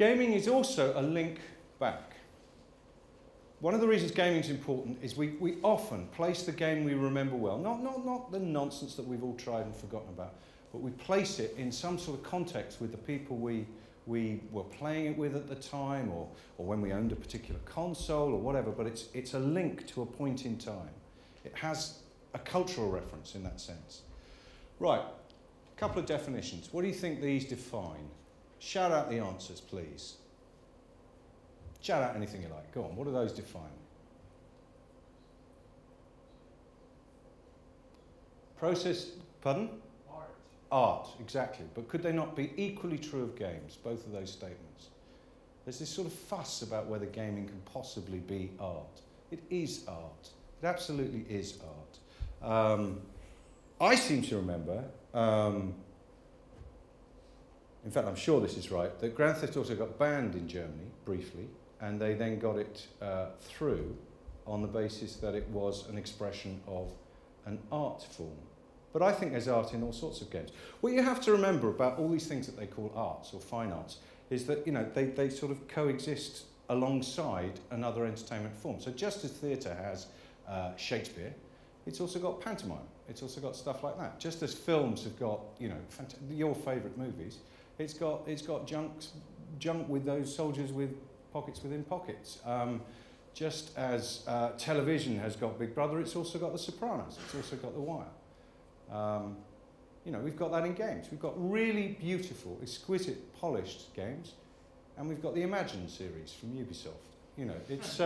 Gaming is also a link back. One of the reasons gaming is important is we often place the game we remember well, not the nonsense that we've all tried and forgotten about, but we place it in some sort of context with the people we were playing it with at the time, or when we owned a particular console or whatever, but it's a link to a point in time. It has a cultural reference in that sense. Right, a couple of definitions. What do you think these define? Shout out the answers, please. Shout out anything you like. Go on, what do those define? Process, pardon? Art. Art, exactly. But could they not be equally true of games, both of those statements? There's this sort of fuss about whether gaming can possibly be art. It is art. It absolutely is art. I seem to remember, in fact I'm sure this is right, that Grand Theft Auto got banned in Germany, briefly, and they then got it through on the basis that it was an expression of an art form. But I think there's art in all sorts of games. What you have to remember about all these things that they call arts or fine arts is that, you know, they sort of coexist alongside another entertainment form. So just as theatre has Shakespeare, it's also got pantomime. It's also got stuff like that. Just as films have got, you know, your favourite movies, it's got junk with those soldiers with pockets within pockets. Just as television has got Big Brother, it's also got The Sopranos. It's also got The Wire. You know, we've got that in games. We've got really beautiful, exquisite, polished games, and we've got the Imagine series from Ubisoft. You know, it's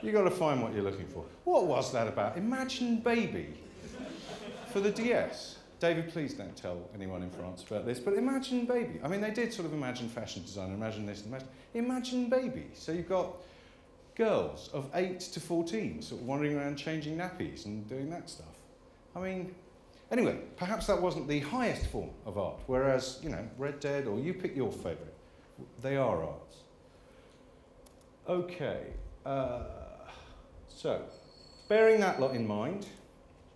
you've got to find what you're looking for. What was that about? Imagine Baby for the DS. David, please don't tell anyone in France about this, but Imagine Baby. I mean, they did sort of imagine fashion design, imagine this, imagine Baby. So you've got girls of 8 to 14 sort of wandering around changing nappies and doing that stuff. I mean, anyway, perhaps that wasn't the highest form of art, whereas, you know, Red Dead, or you pick your favourite. They are arts. Okay, so, bearing that lot in mind,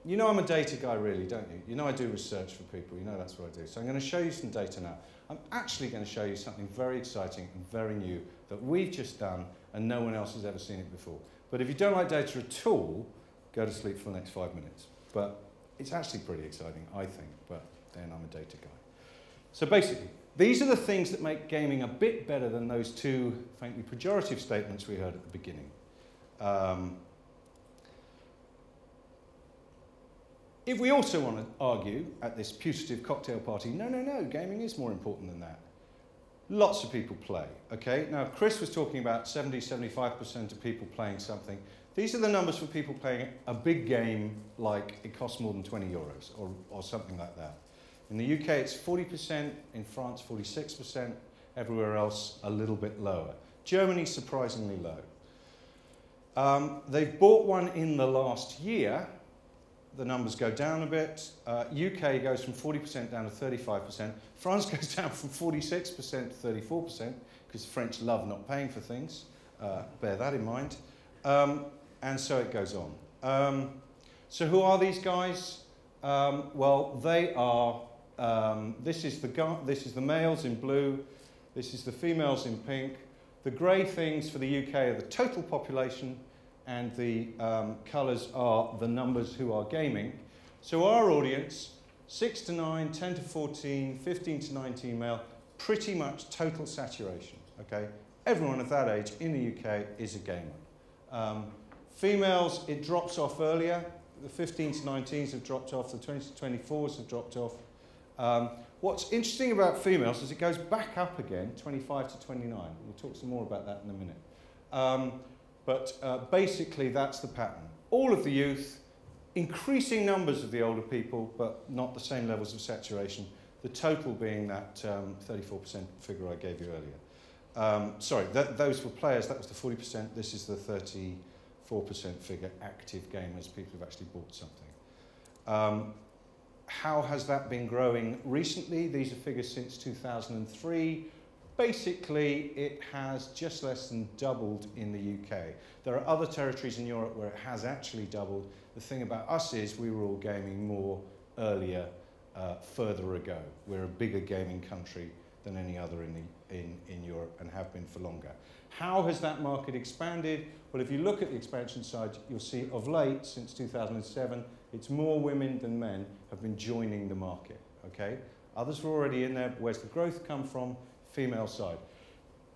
you know I'm a data guy really, don't you? You know I do research for people, you know that's what I do. So I'm going to show you some data now. I'm actually going to show you something very exciting and very new that we've just done and no one else has ever seen it before. But if you don't like data at all, go to sleep for the next 5 minutes. But it's actually pretty exciting, I think, but then I'm a data guy. So basically, these are the things that make gaming a bit better than those two faintly pejorative statements we heard at the beginning. If we also want to argue at this putative cocktail party, no, gaming is more important than that. Lots of people play, okay? Now, Chris was talking about 70–75% of people playing something. These are the numbers for people playing a big game like it costs more than 20 euros or something like that. In the UK, it's 40%, in France, 46%, everywhere else, a little bit lower. Germany, surprisingly low. They've bought one in the last year. The numbers go down a bit. UK goes from 40% down to 35%. France goes down from 46% to 34%, because the French love not paying for things. Bear that in mind. And so it goes on. So who are these guys? Well, they are, this is the males in blue, this is the females in pink. The grey things for the UK are the total population, and the colours are the numbers who are gaming. So our audience, 6 to 9, 10 to 14, 15 to 19 male, pretty much total saturation, okay? Everyone of that age in the UK is a gamer. Females, it drops off earlier. The 15 to 19s have dropped off, the 20 to 24s have dropped off. What's interesting about females is it goes back up again, 25 to 29. We'll talk some more about that in a minute. But basically, that's the pattern. All of the youth, increasing numbers of the older people, but not the same levels of saturation. The total being that 34% figure I gave you earlier. Sorry, those were players. That was the 40%. This is the 34% figure, active gamers, people who've actually bought something. How has that been growing recently? These are figures since 2003. Basically, it has just less than doubled in the UK. There are other territories in Europe where it has actually doubled. The thing about us is we were all gaming more earlier, further ago. We're a bigger gaming country than any other in Europe and have been for longer. How has that market expanded? Well, if you look at the expansion side, you'll see of late, since 2007, it's more women than men have been joining the market, okay? Others were already in there, but where's the growth come from? Female side.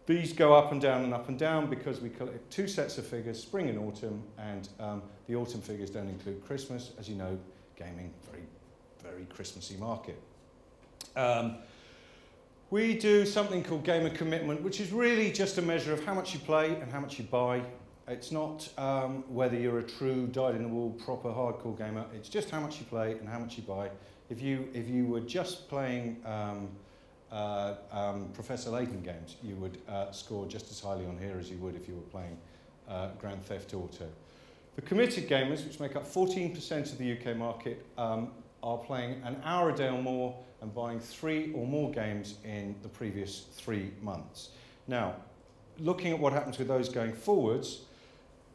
These go up and down because we collect two sets of figures, spring and autumn, and the autumn figures don't include Christmas. As you know, gaming, very, very Christmassy market. We do something called gamer commitment, which is really just a measure of how much you play and how much you buy. It's not whether you're a true, dyed-in-the-wool, proper hardcore gamer. It's just how much you play and how much you buy. If you were just playing Professor Layton games, you would score just as highly on here as you would if you were playing Grand Theft Auto. The committed gamers, which make up 14% of the UK market, are playing an hour a day or more and buying 3 or more games in the previous 3 months. Now, looking at what happens with those going forwards,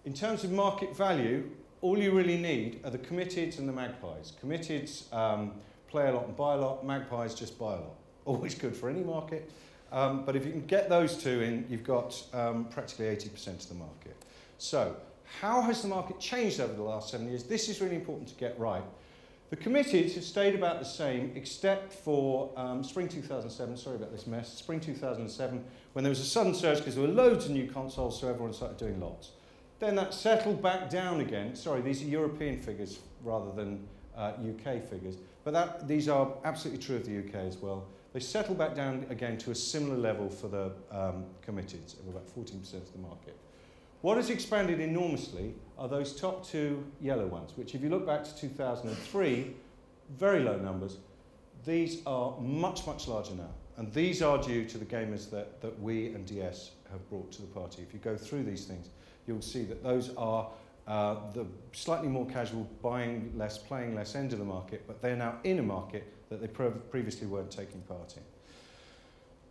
in terms of market value, all you really need are the committeds and the magpies. Committeds play a lot and buy a lot, magpies just buy a lot. Always good for any market, but if you can get those two in, you've got practically 80% of the market. So, how has the market changed over the last 7 years? This is really important to get right. The committed have stayed about the same, except for spring 2007, sorry about this mess, spring 2007, when there was a sudden surge because there were loads of new consoles, so everyone started doing lots. Then that settled back down again. Sorry, these are European figures rather than UK figures, but these are absolutely true of the UK as well. They settled back down again to a similar level for the committed, of about 14% of the market. What has expanded enormously are those top 2 yellow ones, which if you look back to 2003, very low numbers. These are much, much larger now. And these are due to the gamers that we and DS have brought to the party. If you go through these things, you'll see that those are the slightly more casual, buying less, playing less end of the market, but they're now in a market that they previously weren't taking part in.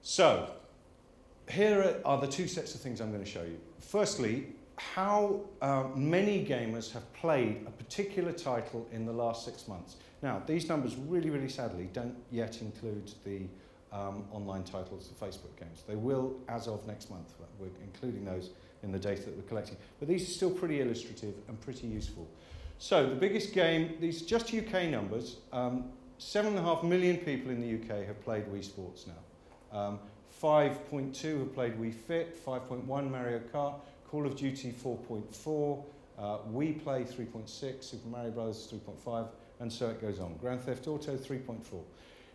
So, here are the 2 sets of things I'm going to show you. Firstly, how many gamers have played a particular title in the last 6 months. Now, these numbers really, really sadly don't yet include the online titles, the Facebook games. They will as of next month. We're including those in the data that we're collecting. But these are still pretty illustrative and pretty useful. So, the biggest game, these are just UK numbers. 7.5 million people in the UK have played Wii Sports now. 5.2 have played Wii Fit, 5.1 Mario Kart, Call of Duty 4.4, Wii Play 3.6, Super Mario Bros 3.5, and so it goes on. Grand Theft Auto 3.4.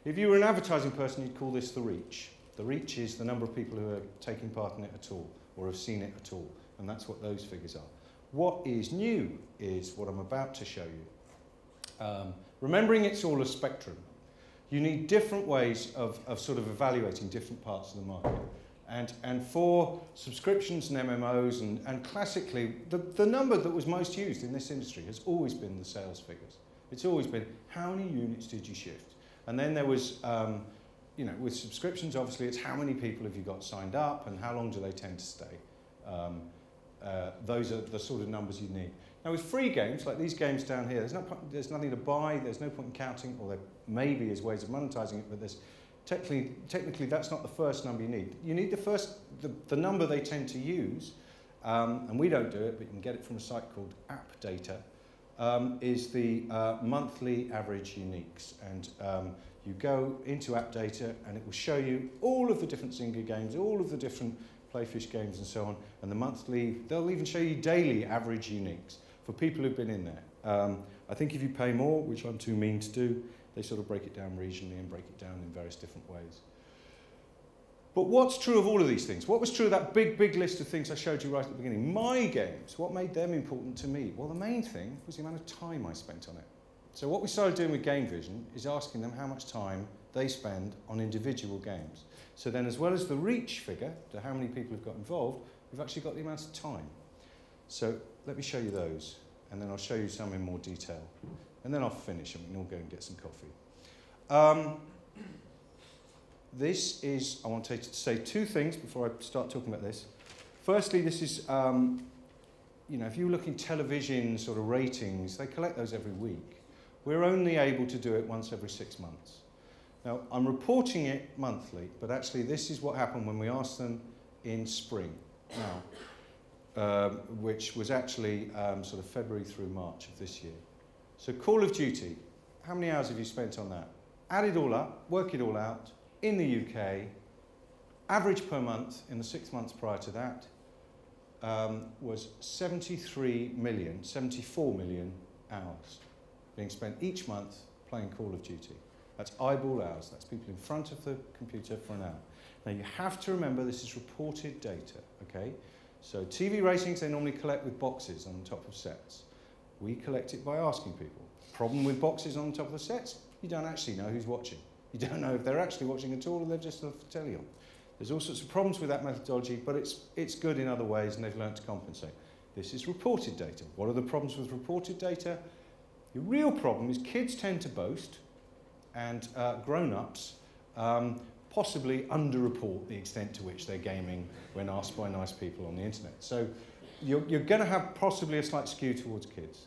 If you were an advertising person, you'd call this the reach. The reach is the number of people who are taking part in it at all, or have seen it at all, and that's what those figures are. What is new is what I'm about to show you. Remembering it's all a spectrum, you need different ways of sort of evaluating different parts of the market. And for subscriptions and MMOs, and classically, the number that was most used in this industry has always been the sales figures. It's always been, how many units did you shift? And then there was, you know, with subscriptions, obviously, it's how many people have you got signed up and how long do they tend to stay. Those are the sort of numbers you need. Now, with free games, like these games down here, there's nothing to buy, there's no point in counting, or there may be as ways of monetizing it, but there's technically that's not the first number you need. You need the number they tend to use, and we don't do it, but you can get it from a site called App Data, is the monthly average uniques. And you go into App Data, and it will show you all of the different Zynga games, all of the different Playfish games and so on, and the monthly, they'll even show you daily average uniques for people who've been in there. I think if you pay more, which I'm too mean to do, they sort of break it down regionally and break it down in various different ways. But what's true of all of these things? What was true of that big, big list of things I showed you right at the beginning? My games, what made them important to me? Well, the main thing was the amount of time I spent on it. So what we started doing with Game Vision is asking them how much time they spend on individual games. So then, as well as the reach figure, to how many people have got involved, we've actually got the amount of time. So let me show you those, and then I'll show you some in more detail. And then I'll finish, and we can all go and get some coffee. This is, I want to say 2 things before I start talking about this. Firstly, this is, you know, if you look in television sort of ratings, they collect those every week. We're only able to do it once every 6 months. Now, I'm reporting it monthly, but actually this is what happened when we asked them in spring now, which was actually sort of February through March of this year. So Call of Duty, how many hours have you spent on that? Add it all up, work it all out. In the UK, average per month in the 6 months prior to that was 74 million hours being spent each month playing Call of Duty. That's eyeball hours. That's people in front of the computer for an hour. Now you have to remember this is reported data, okay? So TV ratings they normally collect with boxes on top of sets. We collect it by asking people. Problem with boxes on top of the sets, you don't actually know who's watching. You don't know if they're actually watching at all or they've just left the telly on. There's all sorts of problems with that methodology, but it's good in other ways and they've learned to compensate. This is reported data. What are the problems with reported data? The real problem is kids tend to boast and grown-ups possibly underreport the extent to which they're gaming when asked by nice people on the internet. So you're going to have possibly a slight skew towards kids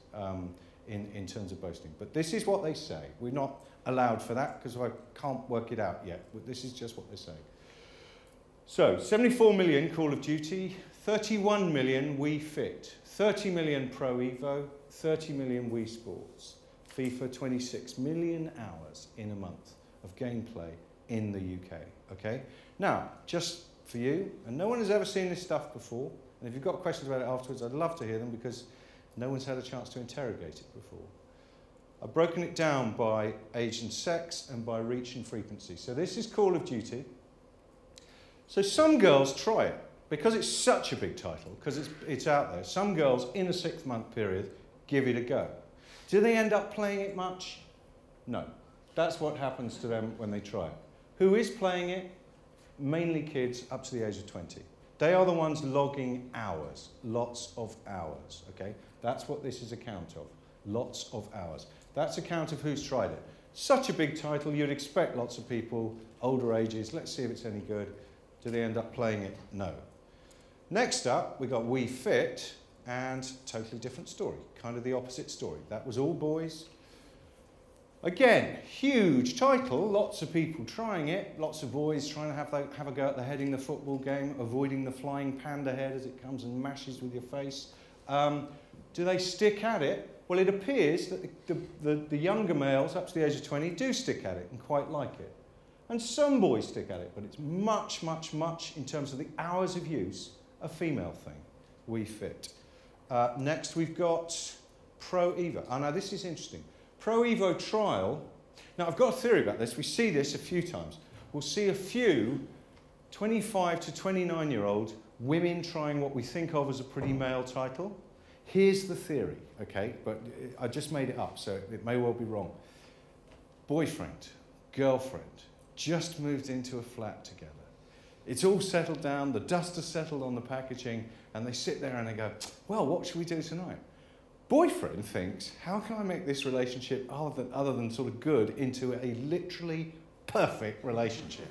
in terms of boasting. But this is what they say. We're not allowed for that because I can't work it out yet, but this is just what they say. So 74 million Call of Duty, 31 million Wii Fit, 30 million Pro Evo, 30 million Wii Sports, FIFA 26 million hours in a month of gameplay in the UK, okay? Now, just for you, and no one has ever seen this stuff before, and if you've got questions about it afterwards, I'd love to hear them because no one's had a chance to interrogate it before. I've broken it down by age and sex and by reach and frequency. So this is Call of Duty. So some girls try it because it's such a big title, because it's out there. Some girls in a 6-month period give it a go. Do they end up playing it much? No. That's what happens to them when they try it. Who is playing it? Mainly kids up to the age of 20. They are the ones logging hours, lots of hours, okay? That's what this is a count of, lots of hours. That's a count of who's tried it. Such a big title, you'd expect lots of people, older ages, let's see if it's any good. Do they end up playing it? No. Next up, we got Wii Fit, and totally different story, kind of the opposite story. That was all boys. Again, huge title, lots of people trying it, lots of boys trying to have a go at the heading the football game, avoiding the flying panda head as it comes and mashes with your face. Do they stick at it? Well, it appears that the younger males up to the age of 20 do stick at it and quite like it. And some boys stick at it, but it's much, much, much, in terms of the hours of use, a female thing. Wii Fit. Next, we've got Pro Evo. Oh, now this is interesting. Pro Evo trial. Now, I've got a theory about this. We see this a few times. We'll see a few 25 to 29-year-old women trying what we think of as a pretty male title. Here's the theory, okay? But I just made it up, so it may well be wrong. Boyfriend, girlfriend, just moved into a flat together. It's all settled down, the dust has settled on the packaging, and they sit there and they go, well, what should we do tonight? Boyfriend thinks, how can I make this relationship, other than sort of good, into a literally perfect relationship?